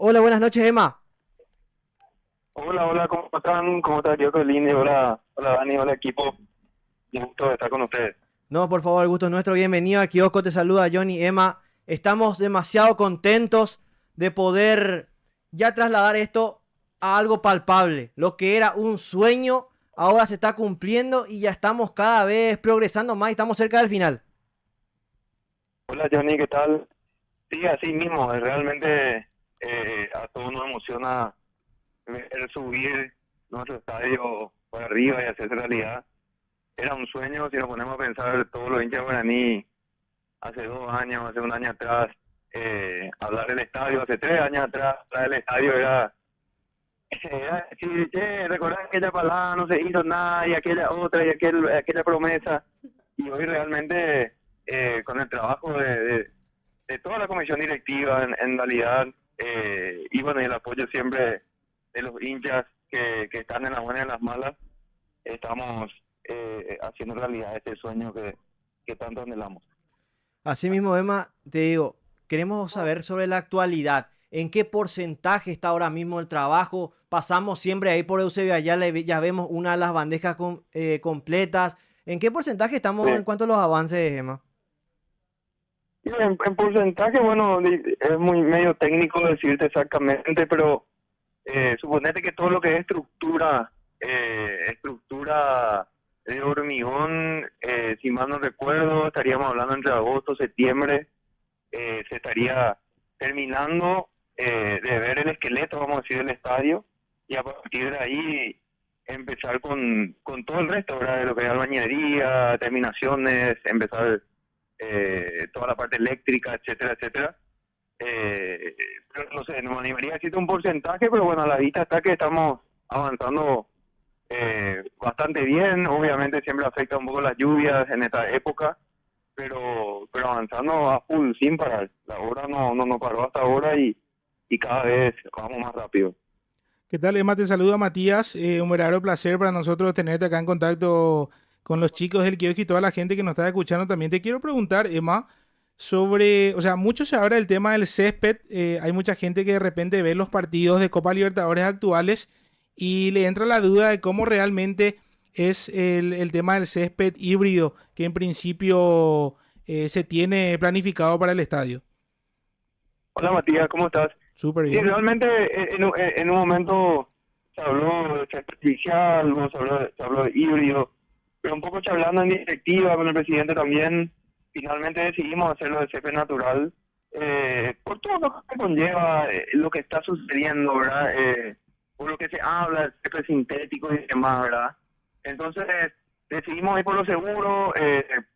Hola, buenas noches, Emma. Hola, hola, ¿cómo están? ¿Cómo está Diego Lindy? Hola, hola Dani, hola equipo. Un gusto de estar con ustedes. No, por favor, el gusto es nuestro. Bienvenido a Kiosco. Te saluda Johnny, Emma. Estamos demasiado contentos de poder ya trasladar esto a algo palpable. Lo que era un sueño, ahora se está cumpliendo y ya estamos cada vez progresando más y estamos cerca del final. Hola Johnny, ¿qué tal? Sí, así mismo, realmente a todos nos emociona ver subir nuestro estadio para arriba y hacerse realidad. Era un sueño, si nos ponemos a pensar, todos los hinchas guaraní, hace 2 años, hace un año atrás, hablar del estadio, hace 3 años atrás, hablar del estadio era sí, che, recordar aquella palabra no se hizo nada y aquella otra y aquella promesa. Y hoy realmente con el trabajo de toda la comisión directiva en realidad y bueno, y el apoyo siempre de los hinchas que están en las buenas y en las malas, estamos haciendo realidad este sueño que tanto anhelamos. Asimismo, Emma, te digo, queremos saber sobre la actualidad. ¿En qué porcentaje está ahora mismo el trabajo? Pasamos siempre ahí por Eusebio, allá ya vemos una de las bandejas completas. ¿En qué porcentaje Sí. estamos en cuanto a los avances, Emma? Y en porcentaje, bueno, es muy medio técnico decirte exactamente, pero suponete que todo lo que es estructura de hormigón, si mal no recuerdo, estaríamos hablando entre agosto, septiembre, se estaría terminando de ver el esqueleto, vamos a decir, del estadio, y a partir de ahí empezar con todo el resto, ¿verdad? De lo que es albañilería, terminaciones, empezar toda la parte eléctrica, etcétera, etcétera. Pero no sé, no me animaría a decirte un porcentaje, pero bueno, a la vista está que estamos avanzando bastante bien. Obviamente siempre afecta un poco las lluvias en esta época, pero avanzando a full, sin parar. La obra no paró hasta ahora y cada vez vamos más rápido. ¿Qué tal, Emma? Te saluda Matías. Un verdadero placer para nosotros tenerte acá en contacto con los chicos del kiosco y toda la gente que nos está escuchando. También te quiero preguntar, Emma, sobre, o sea, mucho se habla del tema del césped. Hay mucha gente que de repente ve los partidos de Copa Libertadores actuales y le entra la duda de cómo realmente es el tema del césped híbrido que en principio se tiene planificado para el estadio. Hola Matías, ¿cómo estás? Súper Sí, bien. realmente en un momento se habló de chat artificial, luego se habló de híbrido, pero un poco charlando en directiva con el presidente también, finalmente decidimos hacerlo de CP natural, por todo lo que conlleva lo que está sucediendo, ¿verdad? Por lo que se habla, el CP sintético y demás, ¿verdad? Entonces decidimos ir por lo seguro,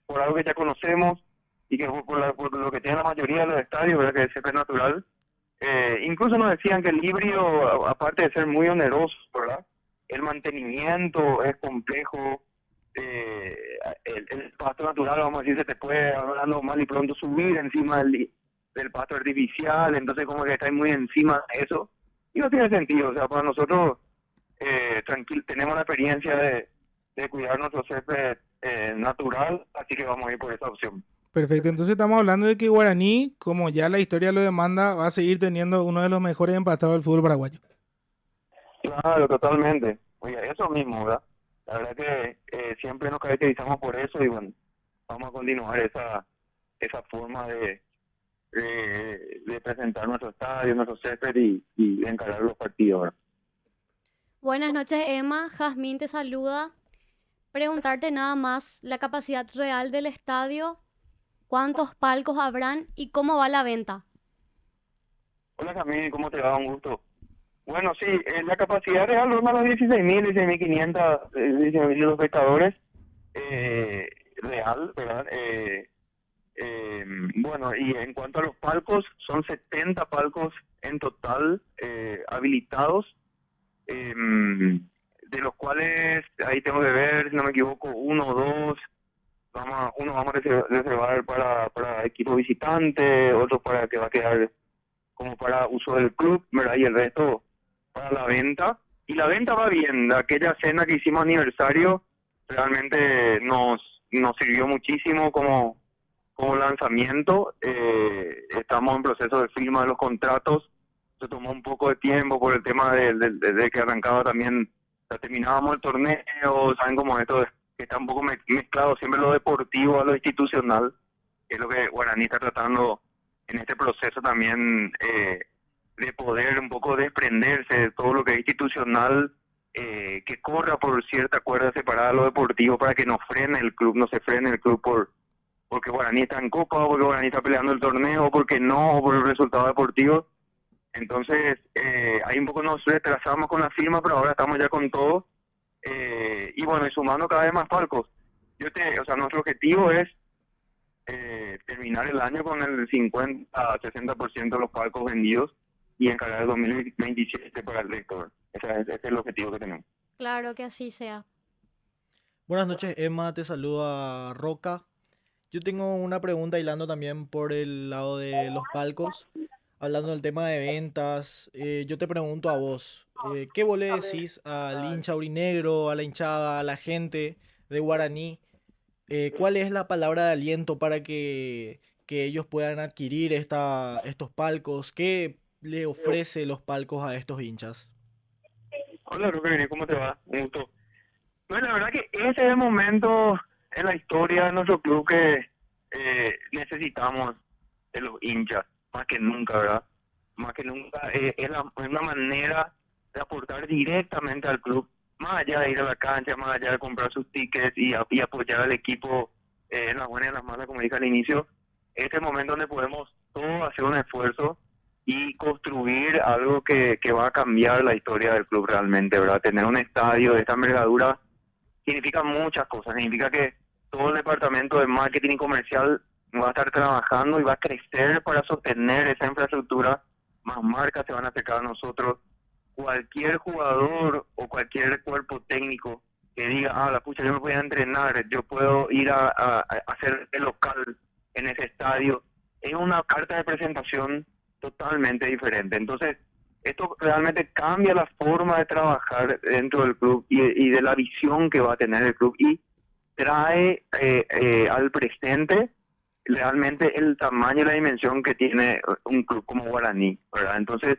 por algo que ya conocemos y que por lo que tiene la mayoría de los estadios, ¿verdad? Que es CP natural. Incluso nos decían que el híbrido, aparte de ser muy oneroso, ¿verdad? El mantenimiento es complejo, eh, el pasto natural, vamos a decir, se te puede, hablando mal y pronto, subir encima del pasto artificial, entonces como que estáis muy encima de eso, y no tiene sentido, o sea, para nosotros, tranquilo, tenemos la experiencia de cuidar nuestro césped natural, así que vamos a ir por esa opción. Perfecto, entonces estamos hablando de que Guaraní, como ya la historia lo demanda, va a seguir teniendo uno de los mejores empatados del fútbol paraguayo. Claro, totalmente. Oye, eso mismo, ¿verdad? La verdad que siempre nos caracterizamos por eso y bueno, vamos a continuar esa forma de presentar nuestro estadio, nuestro césped y encarar los partidos, ¿verdad? Buenas noches, Emma. Jazmín te saluda. Preguntarte nada más la capacidad real del estadio, cuántos palcos habrán y cómo va la venta. Hola Camille, ¿cómo te va? Un gusto. Bueno, sí, la capacidad real ronda los 16.000, 16.500, 16.000 espectadores, real, ¿verdad? Bueno, y en cuanto a los palcos, son 70 palcos en total habilitados, eh, de los cuales, ahí tengo que ver, si no me equivoco, uno o dos, uno vamos a reservar para equipo visitante, otro para que va a quedar como para uso del club, ¿verdad? Y el resto para la venta. Y la venta va bien, aquella cena que hicimos aniversario realmente nos sirvió muchísimo como lanzamiento. Estamos en proceso de firma de los contratos, se tomó un poco de tiempo por el tema de que arrancaba también, o sea, terminábamos el torneo, saben como esto que está un poco mezclado siempre lo deportivo a lo institucional, que es lo que Guaraní está tratando en este proceso también, de poder un poco desprenderse de todo lo que es institucional, que corra por cierta cuerda separada a lo deportivo para que no frene el club, no se frene el club porque Guaraní está en Copa, o porque Guaraní está peleando el torneo, o porque no, o por el resultado deportivo. Entonces, ahí un poco nos retrasamos con la firma, pero ahora estamos ya con todo. Y bueno, y sumando cada vez más palcos. O sea, nuestro objetivo es terminar el año con el 50-60% de los palcos vendidos y encargar el 2027 para el resto. Ese es el objetivo que tenemos. Claro que así sea. Buenas noches, Emma, te saluda Roca. Yo tengo una pregunta hilando también por el lado de los palcos, hablando del tema de ventas. Yo te pregunto a vos, ¿qué vos le decís al hincha aurinegro, a la hinchada, a la gente de Guaraní? ¿Cuál es la palabra de aliento para que ellos puedan adquirir estos palcos? ¿Qué le ofrece los palcos a estos hinchas? Hola, Rubén, ¿cómo te va? Un gusto. Bueno, la verdad que ese es el momento en la historia de nuestro club que necesitamos de los hinchas, más que nunca, ¿verdad? Más que nunca es una manera de aportar directamente al club, más allá de ir a la cancha, más allá de comprar sus tickets y apoyar al equipo en las buenas y en las malas, como dije al inicio. Este es el momento donde podemos todos hacer un esfuerzo y construir algo que va a cambiar la historia del club realmente, ¿verdad? Tener un estadio de esta envergadura significa muchas cosas. Significa que todo el departamento de marketing y comercial va a estar trabajando y va a crecer para sostener esa infraestructura. Más marcas se van a acercar a nosotros. Cualquier jugador o cualquier cuerpo técnico que diga, la pucha, yo me voy a entrenar, yo puedo ir a hacer el local en ese estadio, es una carta de presentación totalmente diferente. Entonces, esto realmente cambia la forma de trabajar dentro del club y de la visión que va a tener el club, y trae al presente realmente el tamaño y la dimensión que tiene un club como Guaraní, ¿verdad? Entonces,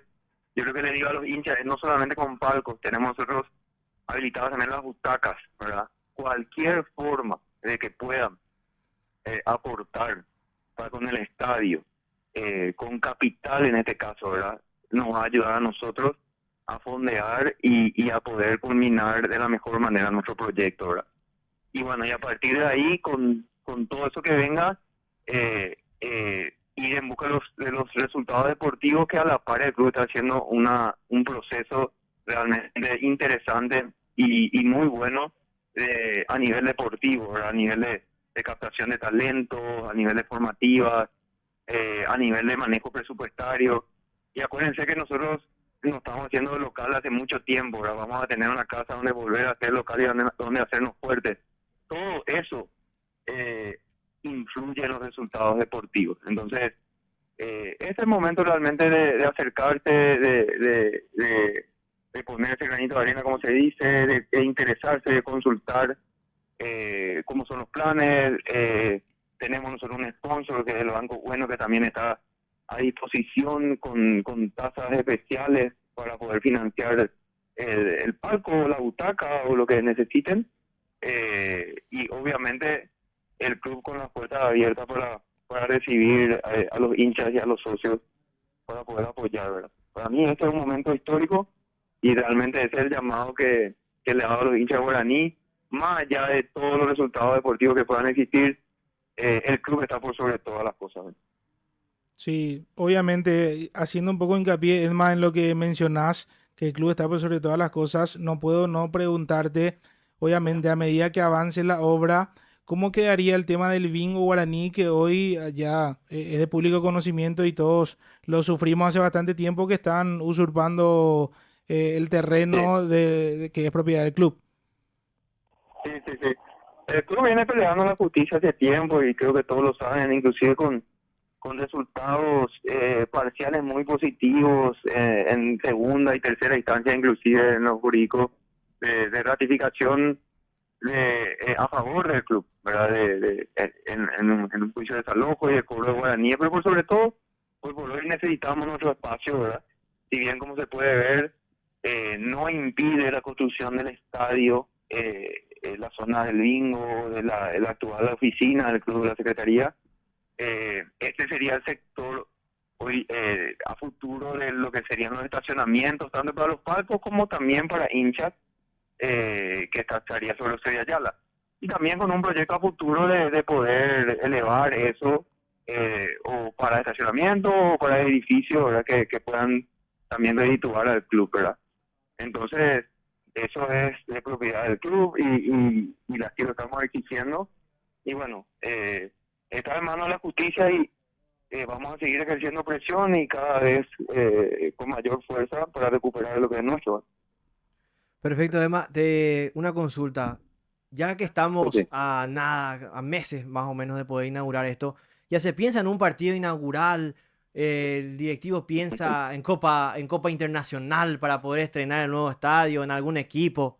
yo creo que le digo a los hinchas, no solamente con palcos, tenemos nosotros habilitadas también las butacas, ¿verdad? Cualquier forma de que puedan aportar con el estadio, con capital en este caso, ¿verdad? Nos va a ayudar a nosotros a fondear y a poder culminar de la mejor manera nuestro proyecto, ¿verdad? Y bueno, y a partir de ahí, con todo eso que venga, ir en busca de los resultados deportivos, que a la par el club está haciendo un proceso realmente interesante y muy bueno a nivel deportivo, ¿verdad? A nivel de captación de talento, a nivel de formativas, a nivel de manejo presupuestario. Y acuérdense que nosotros no estamos haciendo local hace mucho tiempo, ¿verdad? Vamos a tener una casa donde volver a hacer local y donde hacernos fuertes. Todo eso influye en los resultados deportivos. Entonces, este es el momento realmente de acercarse, de ponerse granito de arena, como se dice, de interesarse, de consultar cómo son los planes. Tenemos nosotros un sponsor, que es el Banco Bueno, que también está a disposición con tasas especiales para poder financiar el palco, la butaca o lo que necesiten. Y obviamente el club con las puertas abiertas para recibir a los hinchas y a los socios para poder apoyar, ¿verdad? Para mí este es un momento histórico y realmente ese es el llamado que le hago a los hinchas de Guaraní. Más allá de todos los resultados deportivos que puedan existir, el club está por sobre todas las cosas, ¿verdad? Sí, obviamente, haciendo un poco hincapié, es más en lo que mencionás, que el club está por sobre todas las cosas, no puedo no preguntarte, obviamente, a medida que avance la obra, ¿cómo quedaría el tema del bingo guaraní, que hoy ya es de público conocimiento y todos lo sufrimos hace bastante tiempo, que están usurpando el terreno que es propiedad del club? Sí. El club viene peleando la justicia hace tiempo y creo que todos lo saben, inclusive con resultados parciales muy positivos en segunda y tercera instancia, inclusive en los jurídicos de ratificación a favor del club, ¿verdad? En un juicio de desalojo y de cobro de Guaraní, pero por sobre todo, pues por hoy necesitamos nuestro espacio, ¿verdad? si bien como se puede ver, no impide la construcción del estadio, la zona del bingo, de la actual oficina del club de la Secretaría. Este sería el sector hoy a futuro de lo que serían los estacionamientos, tanto para los palcos como también para hinchas, que estaría sobre Eusebio Ayala. Y también con un proyecto a futuro de poder elevar eso, o para estacionamiento o para edificios, ¿verdad? Que puedan también redituar al club, ¿verdad? Entonces, eso es de propiedad del club y las que lo estamos exigiendo. Y bueno, está en manos de la justicia y vamos a seguir ejerciendo presión y cada vez con mayor fuerza para recuperar lo que es nuestro. Perfecto, Emma. Una consulta. Ya que estamos Sí. a nada, a meses más o menos de poder inaugurar esto, ¿ya se piensa en un partido inaugural? ¿El directivo piensa en Copa Internacional para poder estrenar el nuevo estadio, en algún equipo?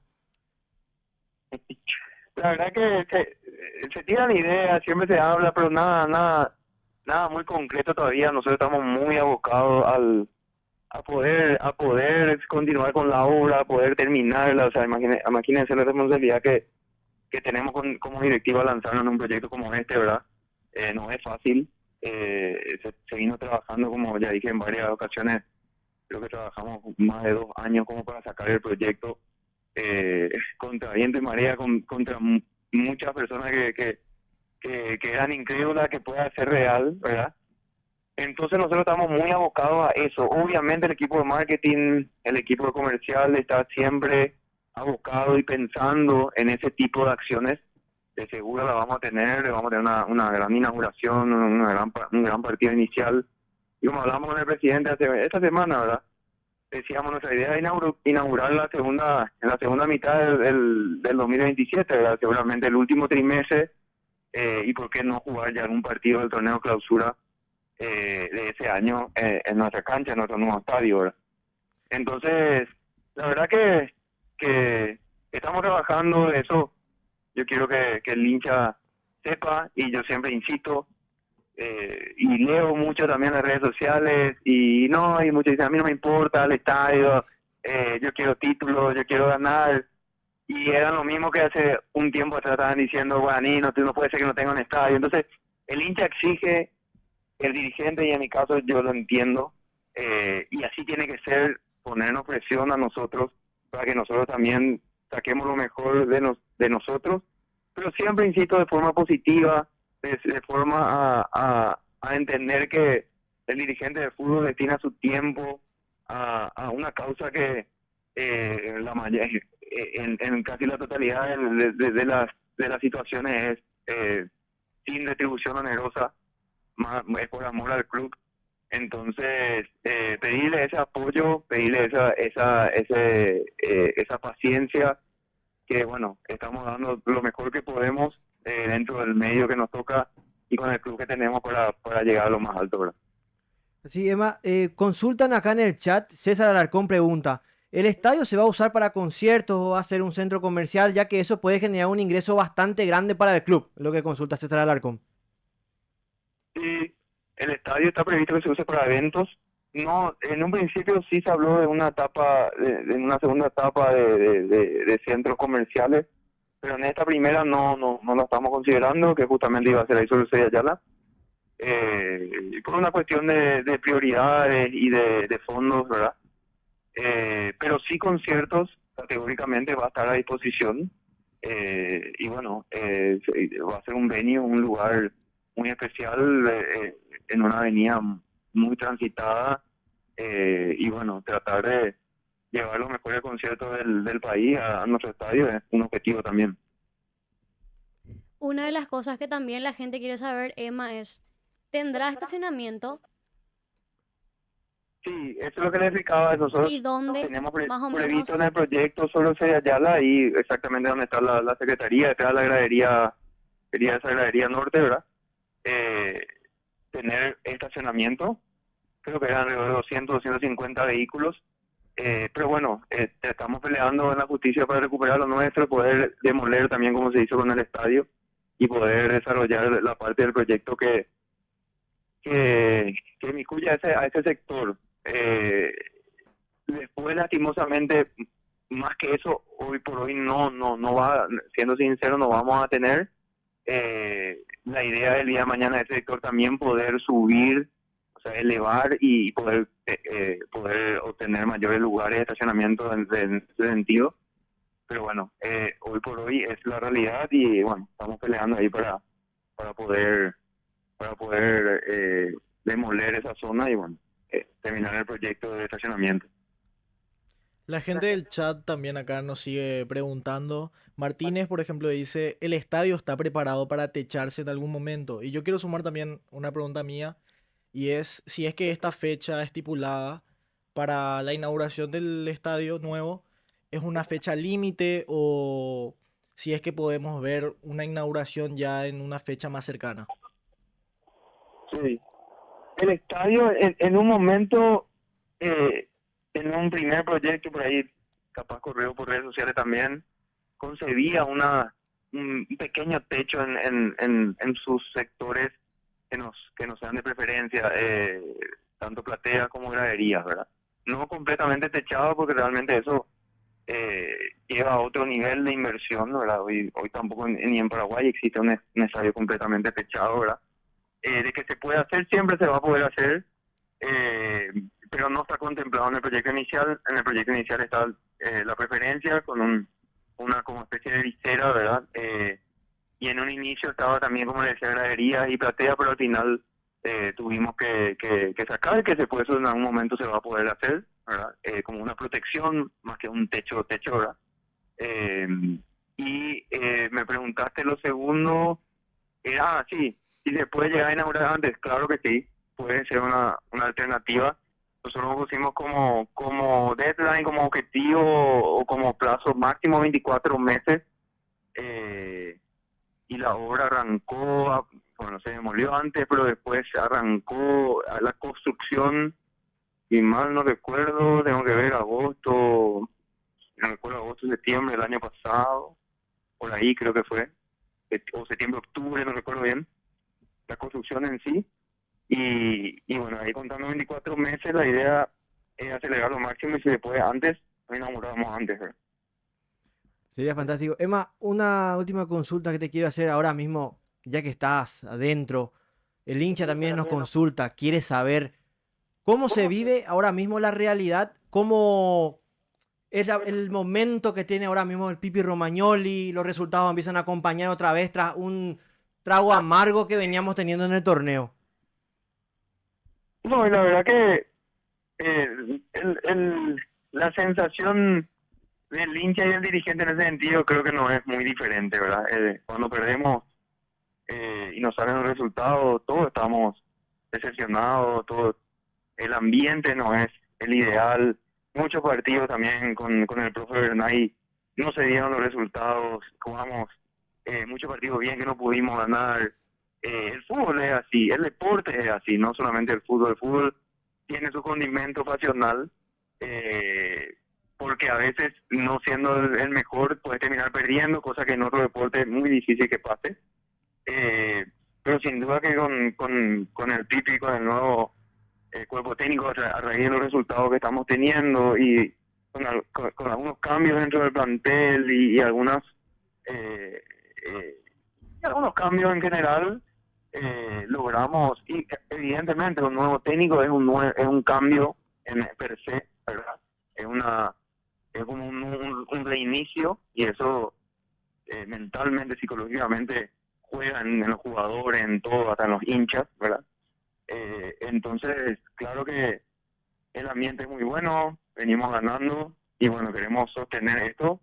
La verdad que se tiran ideas, siempre se habla, pero nada muy concreto todavía. Nosotros estamos muy abocados a poder continuar con la obra, a poder terminarla. O sea, imagínense la responsabilidad que tenemos como directiva lanzarnos en un proyecto como este, ¿verdad? No es fácil. Se vino trabajando, como ya dije en varias ocasiones, creo que trabajamos más de 2 años como para sacar el proyecto, contra viento y marea, contra muchas personas que eran incrédulas que pueda ser real, ¿verdad? Entonces nosotros estamos muy abocados a eso. Obviamente el equipo de marketing, el equipo de comercial está siempre abocado y pensando en ese tipo de acciones. De seguro la vamos a tener una gran inauguración, un gran partido inicial. Y como hablamos con el presidente esta semana, ¿verdad? Decíamos, nuestra idea es inaugurar en la segunda mitad del 2027, ¿verdad? Seguramente el último trimestre, y por qué no jugar ya algún partido del torneo clausura de ese año en nuestra cancha, en nuestro nuevo estadio, ¿verdad? Entonces, la verdad que estamos trabajando en eso. Yo quiero que el hincha sepa, y yo siempre insisto, y leo mucho también en las redes sociales, y muchos dicen, a mí no me importa el estadio, yo quiero títulos, yo quiero ganar, y era lo mismo que hace un tiempo atrás estaban diciendo, Guaraní, no puede ser que no tenga un estadio. Entonces, el hincha exige, el dirigente, y en mi caso yo lo entiendo, y así tiene que ser, ponernos presión a nosotros para que nosotros también saquemos lo mejor de nosotros, pero siempre insisto de forma positiva, de forma a entender que el dirigente de fútbol destina su tiempo a una causa que en casi la totalidad de las situaciones es sin retribución onerosa, es por amor al club. Entonces, pedirle ese apoyo, pedirle esa paciencia, que bueno, estamos dando lo mejor que podemos dentro del medio que nos toca y con el club que tenemos para llegar a lo más alto, ¿verdad? Sí, Emma, consultan acá en el chat, César Alarcón pregunta, ¿el estadio se va a usar para conciertos o va a ser un centro comercial, ya que eso puede generar un ingreso bastante grande para el club? Es lo que consulta César Alarcón. Sí, el estadio está previsto que se use para eventos. No, en un principio sí se habló de una etapa, de una segunda etapa de centros comerciales, pero en esta primera no lo estamos considerando, que justamente iba a ser ahí sobre Eusebio Ayala, por una cuestión de prioridades y de fondos, ¿verdad? Pero sí conciertos, categóricamente va a estar a disposición, y bueno, va a ser un venue, un lugar muy especial, en una avenida muy transitada, y bueno, tratar de llevar los mejores conciertos del país a nuestro estadio es un objetivo también. Una de las cosas que también la gente quiere saber, Emma, es, ¿tendrá estacionamiento Sí, eso es lo que le explicaba. Nosotros y dónde tenemos más o previsto menos? en el proyecto solo Eusebio Ayala, y exactamente donde está la secretaría, detrás de la gradería, sería esa gradería norte, ¿verdad? Tener estacionamiento, creo que eran alrededor de 250 vehículos, pero bueno, estamos peleando en la justicia para recuperar lo nuestro, poder demoler también como se hizo con el estadio y poder desarrollar la parte del proyecto que inmiscuye a ese sector. después lastimosamente, más que eso, hoy por hoy no va, siendo sincero, no vamos a tener. La idea del día de mañana de ese sector también poder subir, o sea, elevar y poder obtener mayores lugares de estacionamiento en ese sentido. Pero bueno, hoy por hoy es la realidad y bueno, estamos peleando ahí para poder demoler esa zona y bueno, terminar el proyecto de estacionamiento. La gente del chat también acá nos sigue preguntando. Martínez, por ejemplo, dice, ¿el estadio está preparado para techarse en algún momento? Y yo quiero sumar también una pregunta mía, y es si es que esta fecha estipulada para la inauguración del estadio nuevo es una fecha límite o si es que podemos ver una inauguración ya en una fecha más cercana. Sí. El estadio en un momento, en un primer proyecto por ahí, capaz corrido por redes sociales también, concebía un pequeño techo en sus sectores que nos sean de preferencia, tanto plateas como graderías, ¿verdad? No completamente techado porque realmente eso lleva a otro nivel de inversión, ¿verdad? Hoy tampoco ni en Paraguay existe un estadio completamente techado, ¿verdad? De que se puede hacer, siempre se va a poder hacer, pero no está contemplado en el proyecto inicial. En el proyecto inicial está la preferencia con una como especie de visera, ¿verdad? Y en un inicio estaba también, como le decía, graderías y platea, pero al final tuvimos que sacar que se puede, eso en algún momento se va a poder hacer, ¿verdad? Como una protección más que un techo, ¿verdad? Me preguntaste lo segundo, era así. Si se puede llegar a inaugurar antes, claro que sí, puede ser una alternativa. Nosotros pusimos como deadline, como objetivo o como plazo máximo 24 meses, y la obra arrancó, bueno, se demolió antes, pero después arrancó a la construcción, y mal no recuerdo, tengo que ver agosto, no recuerdo, agosto, septiembre del año pasado, por ahí creo que fue, o septiembre, octubre, no recuerdo bien, la construcción en sí. Y bueno, ahí contando 24 meses, la idea es acelerar lo máximo y si se puede antes, lo inauguramos antes, ¿verdad? Sería fantástico. Emma, una última consulta que te quiero hacer ahora mismo, ya que estás adentro. El hincha también nos consulta, quiere saber cómo se vive ahora mismo la realidad, cómo es el momento que tiene ahora mismo el Pipi Romagnoli, los resultados empiezan a acompañar otra vez tras un trago amargo que veníamos teniendo en el torneo. No, y la verdad que la sensación del hincha y del dirigente en ese sentido creo que no es muy diferente, ¿verdad? Cuando perdemos y nos salen los resultados, todos estamos decepcionados, todo el ambiente no es el ideal. Muchos partidos también con el profe Bernay no se dieron los resultados, jugamos muchos partidos bien que no pudimos ganar. El fútbol es así, el deporte es así, no solamente el fútbol tiene su condimento pasional, porque a veces no siendo el mejor puedes terminar perdiendo, cosa que en otro deporte es muy difícil que pase. Pero sin duda que con el Pipi, con el nuevo cuerpo técnico, a raíz de los resultados que estamos teniendo y con algunos cambios dentro del plantel y algunos cambios en general, logramos, y evidentemente un nuevo técnico es un cambio per se, ¿verdad? Es como un reinicio y eso mentalmente, psicológicamente juega en los jugadores, en todo, hasta en los hinchas, ¿verdad? Entonces, claro que el ambiente es muy bueno, venimos ganando y bueno, queremos sostener esto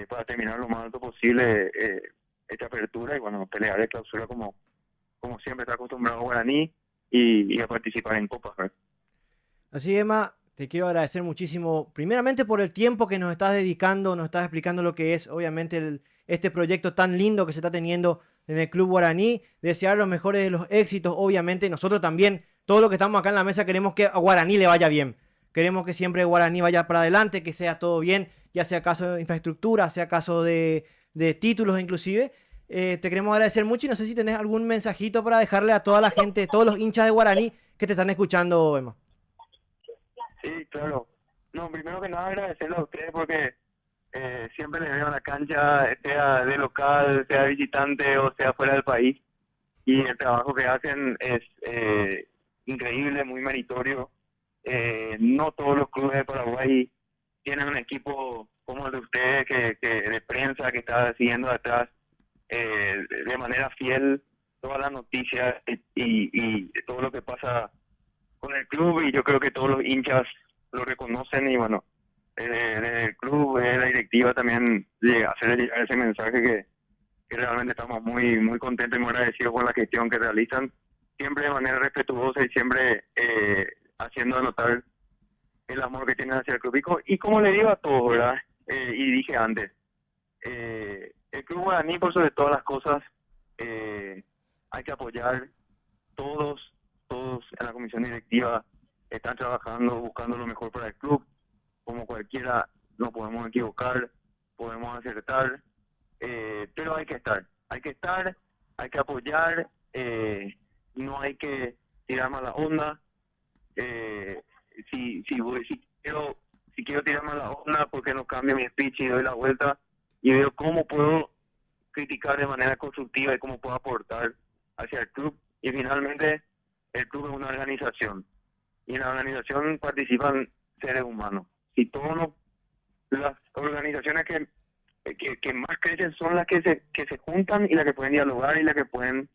para terminar lo más alto posible esta apertura y bueno, pelear de clausura como siempre está acostumbrado Guaraní y a participar en copas, ¿verdad? Así, Emma, te quiero agradecer muchísimo, primeramente por el tiempo que nos estás dedicando, nos estás explicando lo que es, obviamente, este proyecto tan lindo que se está teniendo en el Club Guaraní, desear los mejores de los éxitos, obviamente, nosotros también, todos los que estamos acá en la mesa queremos que a Guaraní le vaya bien, queremos que siempre Guaraní vaya para adelante, que sea todo bien, ya sea caso de infraestructura, sea caso de títulos inclusive. Te queremos agradecer mucho y no sé si tenés algún mensajito para dejarle a toda la gente, todos los hinchas de Guaraní que te están escuchando, Emma. Sí, claro. No, primero que nada agradecerle a ustedes porque siempre les veo en la cancha, sea de local, sea visitante o sea fuera del país. Y el trabajo que hacen es increíble, muy meritorio. No todos los clubes de Paraguay tienen un equipo como el de ustedes, que de prensa, que está siguiendo atrás de manera fiel todas las noticias y todo lo que pasa con el club, y yo creo que todos los hinchas lo reconocen. Y bueno, desde el club, desde la directiva también, hacerle llegar ese mensaje que realmente estamos muy contentos y muy agradecidos con la gestión que realizan, siempre de manera respetuosa y siempre haciendo notar el amor que tienen hacia el club. Y como le digo a todos, ¿verdad? Y dije antes, el Club Guaraní, por sobre todas las cosas, hay que apoyar. Todos en la comisión directiva están trabajando, buscando lo mejor para el club. Como cualquiera, nos podemos equivocar, podemos acertar, pero hay que estar, hay que apoyar, no hay que tirar mala onda. Si quiero tirar mala onda, porque no cambio mi speech y doy la vuelta y veo cómo puedo criticar de manera constructiva y cómo puedo aportar hacia el club. Y finalmente, el club es una organización y en la organización participan seres humanos. Si las organizaciones que más crecen son las que se juntan y las que pueden dialogar y las que pueden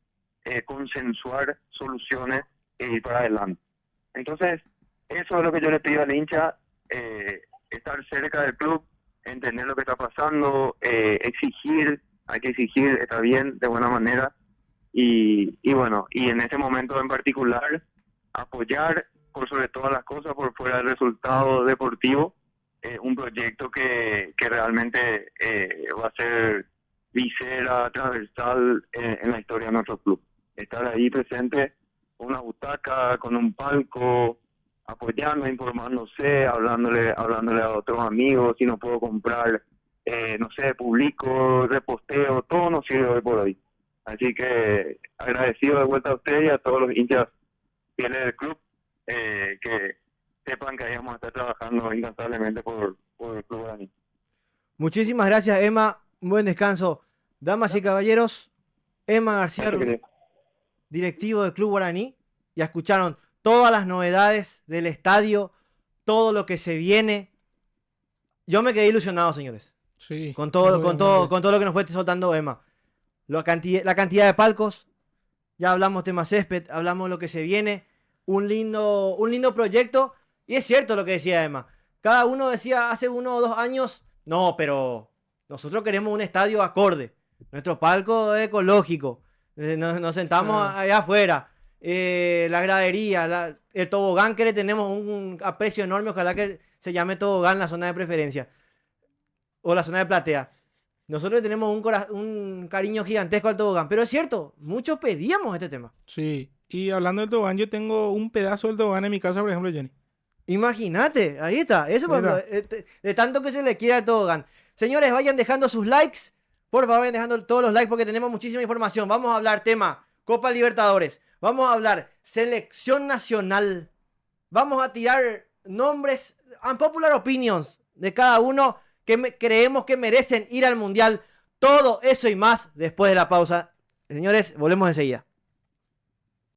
consensuar soluciones e ir para adelante. Entonces, eso es lo que yo le pido al hincha, estar cerca del club, entender lo que está pasando, exigir, hay que exigir, está bien, de buena manera, y bueno, y en ese momento en particular, apoyar por sobre todas las cosas, por fuera del resultado deportivo, un proyecto que realmente va a ser visera, transversal en la historia de nuestro club. Estar ahí presente, una butaca, con un palco, apoyando, informándose, hablándole a otros amigos, si no puedo comprar, no sé, publico, reposteo, todo nos sirve hoy por hoy. Así que agradecido de vuelta a usted y a todos los hinchas fieles del club, que sepan que ahí vamos a estar trabajando incansablemente por el Club Guaraní. Muchísimas gracias, Emma. Un buen descanso. Damas y caballeros, Emma García, directivo del Club Guaraní. Ya escucharon todas las novedades del estadio, todo lo que se viene. Yo me quedé ilusionado, señores. Sí. Con todo lo que nos fue soltando Emma. La cantidad de palcos. Ya hablamos tema césped, hablamos de lo que se viene. Un lindo proyecto. Y es cierto lo que decía Emma. Cada uno decía hace 1 o 2 años, no, pero nosotros queremos un estadio acorde. Nuestro palco es ecológico. Nos sentamos allá afuera. La gradería, el tobogán que le tenemos un aprecio enorme. Ojalá que se llame tobogán la zona de preferencia. O la zona de platea. Nosotros tenemos un cariño gigantesco al tobogán. Pero es cierto, muchos pedíamos este tema. Sí. Y hablando del tobogán, yo tengo un pedazo del tobogán en mi casa, por ejemplo, Johnny. Imagínate, ahí está. Eso de tanto que se le quiere al tobogán. Señores, vayan dejando sus likes. Por favor, vayan dejando todos los likes porque tenemos muchísima información. Vamos a hablar tema Copa Libertadores. Vamos a hablar selección nacional. Vamos a tirar nombres, unpopular opinions de cada uno que creemos que merecen ir al Mundial. Todo eso y más después de la pausa. Señores, volvemos enseguida.